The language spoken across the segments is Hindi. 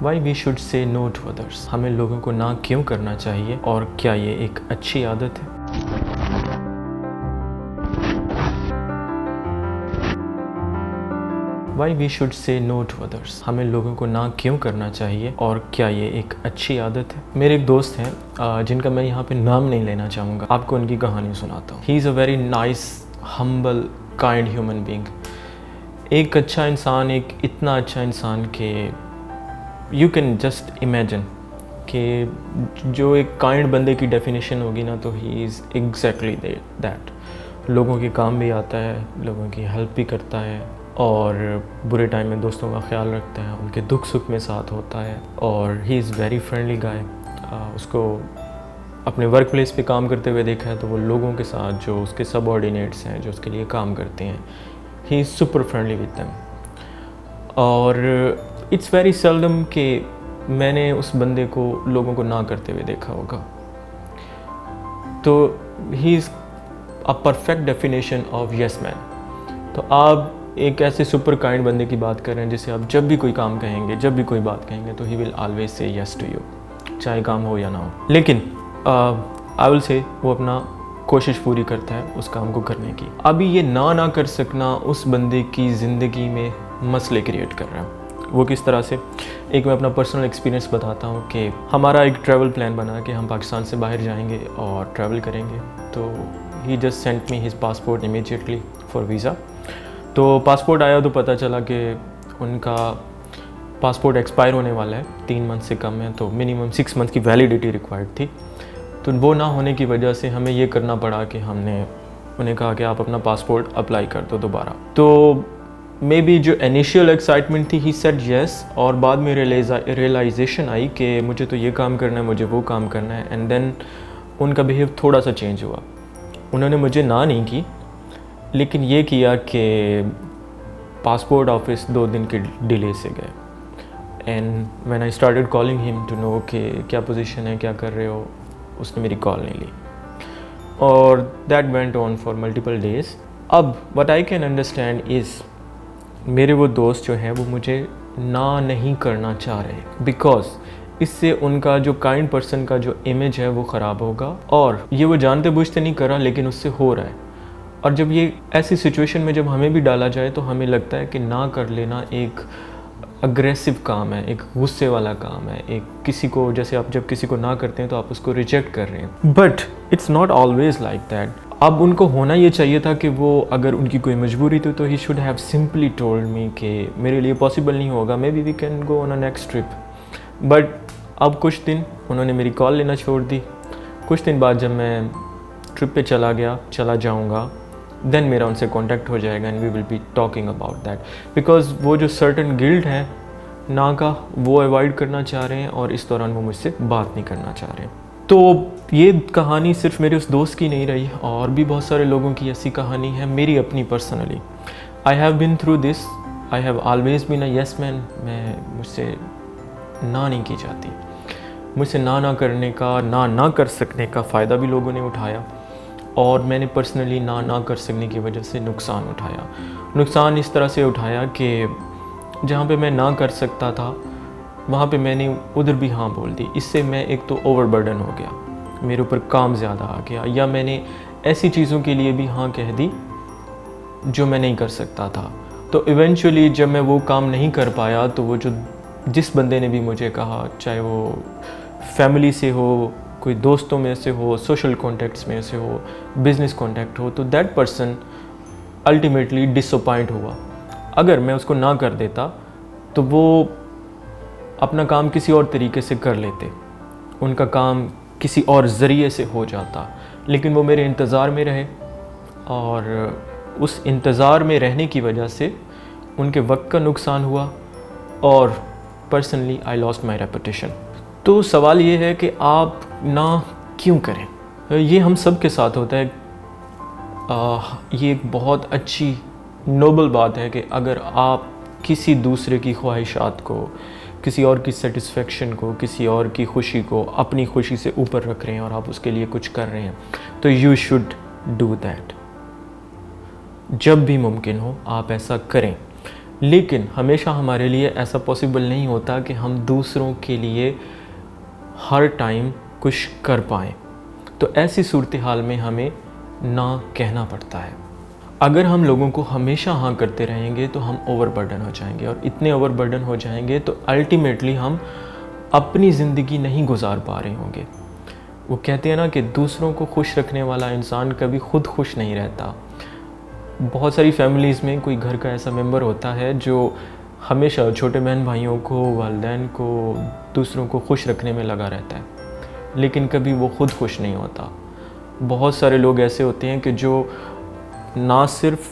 Y we should say no to others. हमें लोगों को ना क्यों करना चाहिए और क्या ये एक अच्छी आदत है? Why we should say no to others. हमें लोगों को ना क्यों करना चाहिए और क्या ये एक अच्छी आदत है? मेरे एक दोस्त हैं जिनका मैं यहाँ पे नाम नहीं लेना चाहूँगा, आपको उनकी कहानी सुनाता हूँ। He is a very nice, humble, kind human being. एक अच्छा इंसान, एक इतना अच्छा इंसान कि यू कैन जस्ट इमेजिन कि जो एक काइंड बंदे की डेफिनेशन होगी ना, तो ही इज़ एग्जैक्टली दैट। लोगों के काम भी आता है, लोगों की हेल्प भी करता है और बुरे टाइम में दोस्तों का ख्याल रखता है, उनके दुख सुख में साथ होता है और ही इज़ वेरी फ्रेंडली गाय। उसको अपने वर्क प्लेस पे काम करते हुए देखा है तो वो लोगों के साथ, जो उसके सबऑर्डिनेट्स हैं, जो उसके लिए काम करते हैं, he is super friendly with them. और इट्स वेरी सेल्डम कि मैंने उस बंदे को लोगों को ना करते हुए देखा होगा। तो he is a perfect definition of yes man. तो आप एक ऐसे सुपर काइंड बंदे की बात कर रहे हैं जिसे आप जब भी कोई काम कहेंगे, जब भी कोई बात कहेंगे, तो he will always say yes to you, चाहे काम हो या ना हो। लेकिन आई विल से वो अपना कोशिश पूरी करता है उस काम को करने की। अभी ये ना कर सकना उस बंदे की ज़िंदगी में मसले क्रिएट कर रहा है। वो किस तरह से? एक मैं अपना पर्सनल एक्सपीरियंस बताता हूँ कि हमारा एक ट्रैवल प्लान बना कि हम पाकिस्तान से बाहर जाएंगे और ट्रैवल करेंगे। तो he just sent me his passport immediately for visa. तो पासपोर्ट आया तो पता चला कि उनका पासपोर्ट एक्सपायर होने वाला है, 3 मंथ से कम है, तो मिनिमम 6 मंथ की वैलिडिटी रिक्वायर्ड थी। तो वो ना होने की वजह से हमें ये करना पड़ा कि हमने उन्हें कहा कि आप अपना पासपोर्ट अप्लाई कर दो दोबारा। तो मे बी जो इनिशियल एक्साइटमेंट थी, ही सेड यस, और बाद में रियलाइजेशन आई कि मुझे तो ये काम करना है, मुझे वो काम करना है। एंड देन उनका बिहेव थोड़ा सा चेंज हुआ। उन्होंने मुझे ना नहीं की, लेकिन ये किया कि पासपोर्ट ऑफिस 2 दिन के डिले से गए। And when I started calling him to know कि क्या पोजीशन है, क्या कर रहे हो, उसने मेरी कॉल नहीं ली और that went on for multiple days. अब what I can understand is मेरे वो दोस्त जो हैं वो मुझे ना नहीं करना चाह रहे, बिकॉज इससे उनका जो काइंड पर्सन का जो इमेज है वो ख़राब होगा। और ये वो जानते बूझते नहीं कर रहा, लेकिन उससे हो रहा है। और जब ये ऐसी सिचुएशन में जब हमें भी डाला जाए तो हमें लगता है कि ना कर लेना एक अग्रेसिव काम है, एक गुस्से वाला काम है, एक किसी को, जैसे आप जब किसी को ना करते हैं तो आप उसको रिजेक्ट कर रहे हैं। But it's not always like that. अब उनको होना ये चाहिए था कि वो, अगर उनकी कोई मजबूरी थी तो he should have simply told me कि मेरे लिए पॉसिबल नहीं होगा, maybe we can go on a next trip. But अब कुछ दिन उन्होंने मेरी कॉल लेना छोड़ दी। कुछ दिन बाद जब मैं ट्रिप पे चला जाऊँगा, देन मेरा उनसे कांटेक्ट हो जाएगा and we will be talking about that. Because वो जो सर्टन गिल्ट है ना का, वो अवॉइड करना चाह रहे हैं और इस दौरान वो मुझसे बात नहीं करना चाह रहे हैं। तो ये कहानी सिर्फ मेरे उस दोस्त की नहीं रही, और भी बहुत सारे लोगों की ऐसी कहानी है। मेरी अपनी personally, I have been through this. I have always been a yes man. मुझसे ना नहीं की जाती। मुझसे ना करने का, ना कर सकने का फ़ायदा भी लोगों ने उठाया, और मैंने पर्सनली ना कर सकने की वजह से नुकसान उठाया। नुकसान इस तरह से उठाया कि जहाँ पे मैं ना कर सकता था वहाँ पे मैंने उधर भी हाँ बोल दी। इससे मैं एक तो ओवरबर्डन हो गया, मेरे ऊपर काम ज़्यादा आ गया, या मैंने ऐसी चीज़ों के लिए भी हाँ कह दी जो मैं नहीं कर सकता था। तो इवेंचुअली जब मैं वो काम नहीं कर पाया, तो वो जो जिस बंदे ने भी मुझे कहा, चाहे वो फैमिली से हो, कोई दोस्तों में से हो, सोशल कॉन्टैक्ट्स में से हो, बिज़नेस कॉन्टैक्ट हो, तो दैट पर्सन अल्टीमेटली डिसअपॉइंट हुआ। अगर मैं उसको ना कर देता तो वो अपना काम किसी और तरीके से कर लेते, उनका काम किसी और ज़रिए से हो जाता, लेकिन वो मेरे इंतज़ार में रहे, और उस इंतज़ार में रहने की वजह से उनके वक्त का नुकसान हुआ, और personally I lost my reputation. तो सवाल ये है कि आप ना क्यों करें? ये हम सब के साथ होता है। ये एक बहुत अच्छी नोबल बात है कि अगर आप किसी दूसरे की ख्वाहिशात को, किसी और की सेटिस्फेक्शन को, किसी और की खुशी को अपनी खुशी से ऊपर रख रहे हैं और आप उसके लिए कुछ कर रहे हैं, तो यू शुड डू दैट। जब भी मुमकिन हो आप ऐसा करें। लेकिन हमेशा हमारे लिए ऐसा पॉसिबल नहीं होता कि हम दूसरों के लिए हर टाइम कुछ कर पाएँ। तो ऐसी सूरत हाल में हमें ना कहना पड़ता है। अगर हम लोगों को हमेशा हाँ करते रहेंगे तो हम ओवरबर्डन हो जाएंगे, और इतने ओवरबर्डन हो जाएंगे तो अल्टीमेटली हम अपनी ज़िंदगी नहीं गुजार पा रहे होंगे। वो कहते हैं ना कि दूसरों को खुश रखने वाला इंसान कभी खुद खुश नहीं रहता। बहुत सारी फैमिलीज़ में कोई घर का ऐसा मेंबर होता है जो हमेशा छोटे बहन भाइयों को, वालिदैन को, दूसरों को खुश रखने में लगा रहता है, लेकिन कभी वो खुद खुश नहीं होता। बहुत सारे लोग ऐसे होते हैं कि जो ना सिर्फ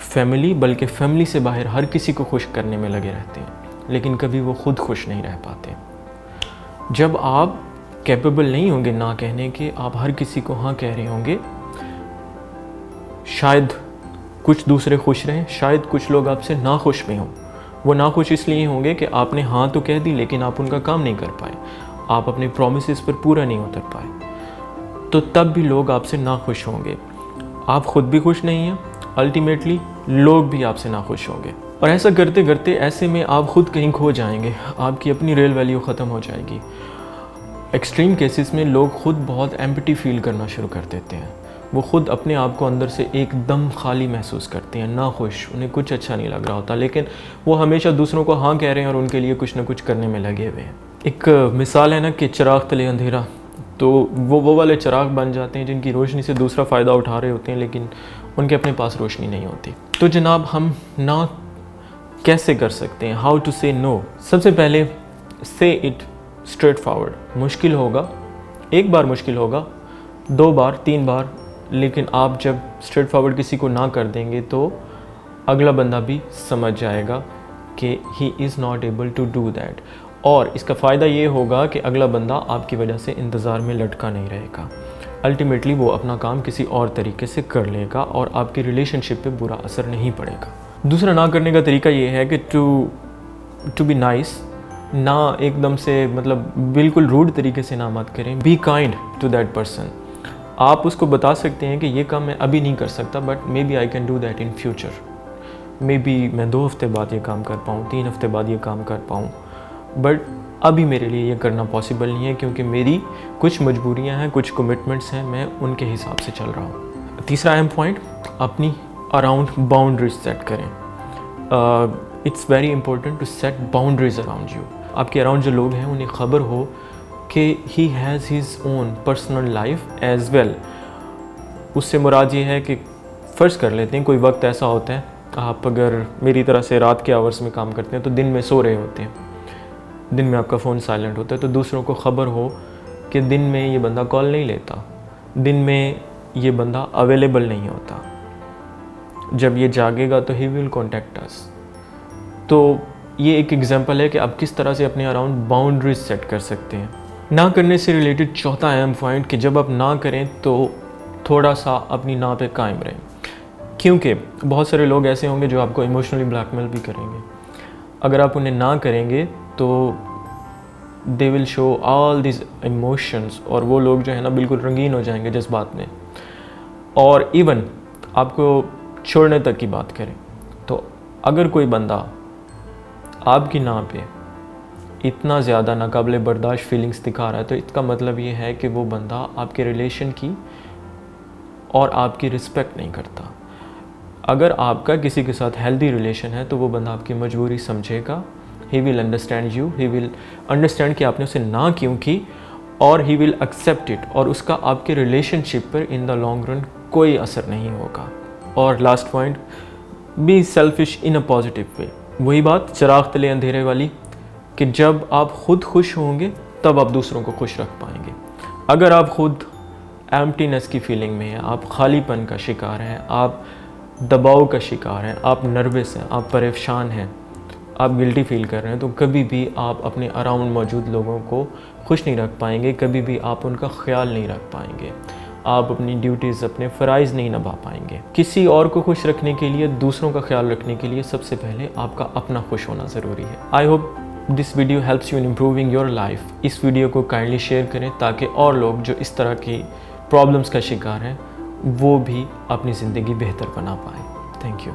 फैमिली बल्कि फैमिली से बाहर हर किसी को खुश करने में लगे रहते हैं, लेकिन कभी वो खुद खुश नहीं रह पाते। जब आप कैपेबल नहीं होंगे ना कहने के, आप हर किसी को हाँ कह रहे होंगे, शायद कुछ दूसरे खुश रहें, शायद कुछ लोग आपसे ना खुश भी हों। वो ना खुश इसलिए होंगे कि आपने हाँ तो कह दी लेकिन आप उनका काम नहीं कर पाए, आप अपने प्रॉमिसेस पर पूरा नहीं उतर पाए, तो तब भी लोग आपसे ना खुश होंगे। आप खुद भी खुश नहीं हैं, अल्टीमेटली लोग भी आपसे ना खुश होंगे। और ऐसा करते करते ऐसे में आप खुद कहीं खो जाएंगे, आपकी अपनी रियल वैल्यू ख़त्म हो जाएगी। एक्सट्रीम केसेस में लोग खुद बहुत एम्प्टी फील करना शुरू कर देते हैं। वो खुद अपने आप को अंदर से एकदम खाली महसूस करते हैं, ना खुश, उन्हें कुछ अच्छा नहीं लग रहा होता, लेकिन वो हमेशा दूसरों को हाँ कह रहे हैं और उनके लिए कुछ ना कुछ करने में लगे हुए हैं। एक मिसाल है ना कि चिराग तले अंधेरा, तो वो वाले चिराग बन जाते हैं जिनकी रोशनी से दूसरा फ़ायदा उठा रहे होते हैं, लेकिन उनके अपने पास रोशनी नहीं होती। तो जनाब, हम ना कैसे कर सकते हैं? हाउ टू से नो? सबसे पहले से इट स्ट्रेट फॉरवर्ड। मुश्किल होगा, एक बार मुश्किल होगा, 2 बार 3 बार, लेकिन आप जब स्ट्रेट फॉरवर्ड किसी को ना कर देंगे तो अगला बंदा भी समझ जाएगा कि he is not able to do that. और इसका फ़ायदा ये होगा कि अगला बंदा आपकी वजह से इंतज़ार में लटका नहीं रहेगा। अल्टीमेटली वो अपना काम किसी और तरीके से कर लेगा और आपकी रिलेशनशिप पे बुरा असर नहीं पड़ेगा। दूसरा ना करने का तरीका ये है कि टू बी नाइस, ना एकदम से मतलब बिल्कुल रूड तरीके से ना मत करें। Be kind to that person. आप उसको बता सकते हैं कि ये काम मैं अभी नहीं कर सकता, but maybe I can do that in future. Maybe मैं 2 हफ्ते बाद ये काम कर पाऊँ, 3 हफ्ते बाद ये काम कर पाऊँ, बट अभी मेरे लिए ये करना पॉसिबल नहीं है क्योंकि मेरी कुछ मजबूरियां हैं, कुछ कमिटमेंट्स हैं, मैं उनके हिसाब से चल रहा हूँ। तीसरा अहम पॉइंट, अपनी अराउंड बाउंड्रीज सेट करें। It's very important to set boundaries around you. आपके अराउंड जो लोग हैं उन्हें ख़बर हो कि he has his own personal life as well. उससे मुराद ये है कि फ़र्ज़ कर लेते हैं कोई वक्त ऐसा होता है, आप अगर मेरी तरह से रात के आवर्स में काम करते हैं तो दिन में सो रहे होते हैं, दिन में आपका फ़ोन साइलेंट होता है, तो दूसरों को ख़बर हो कि दिन में ये बंदा कॉल नहीं लेता, दिन में ये बंदा अवेलेबल नहीं होता, जब ये जागेगा तो ही विल कॉन्टेक्ट अस। तो ये एक एग्जांपल है कि आप किस तरह से अपने अराउंड बाउंड्रीज सेट कर सकते हैं। ना करने से रिलेटेड चौथा अहम पॉइंट कि जब आप ना करें तो थोड़ा सा अपनी ना पे कायम रहें, क्योंकि बहुत सारे लोग ऐसे होंगे जो आपको इमोशनली ब्लैकमेल भी करेंगे। अगर आप उन्हें ना करेंगे तो they will show all this emotions, और वो लोग जो है ना बिल्कुल रंगीन हो जाएंगे जज्बात में, और इवन आपको छोड़ने तक की बात करें। तो अगर कोई बंदा आपकी ना पे इतना ज़्यादा नाकाबिले बर्दाश्त फीलिंग्स दिखा रहा है तो इसका मतलब ये है कि वो बंदा आपके रिलेशन की और आपकी रिस्पेक्ट नहीं करता। अगर आपका किसी के साथ हेल्दी रिलेशन है तो वो बंदा आपकी मजबूरी समझेगा, he will understand you, he will understand कि आपने उसे ना क्यों की, और ही विल एक्सेप्ट इट, और उसका आपके रिलेशनशिप पर इन द लॉन्ग रन कोई असर नहीं होगा। और last point, be selfish in a positive way. वही बात चिराग तले अंधेरे वाली कि जब आप खुद खुश होंगे तब आप दूसरों को खुश रख पाएंगे। अगर आप खुद एम्प्टीनेस की फीलिंग में हैं, आप खालीपन का शिकार हैं, आप दबाव का शिकार हैं, आप नर्वस हैं, आप परेशान हैं, आप गिल्टी फील कर रहे हैं, तो कभी भी आप अपने अराउंड मौजूद लोगों को खुश नहीं रख पाएंगे, कभी भी आप उनका ख्याल नहीं रख पाएंगे, आप अपनी ड्यूटीज़, अपने फ़राइज़ नहीं निभा पाएंगे। किसी और को खुश रखने के लिए, दूसरों का ख्याल रखने के लिए सबसे पहले आपका अपना खुश होना ज़रूरी है। I hope this video helps you in improving your life. इस वीडियो को काइंडली शेयर करें ताकि और लोग जो इस तरह की प्रॉब्लम्स का शिकार हैं वो भी अपनी ज़िंदगी बेहतर बना पाएँ। Thank you.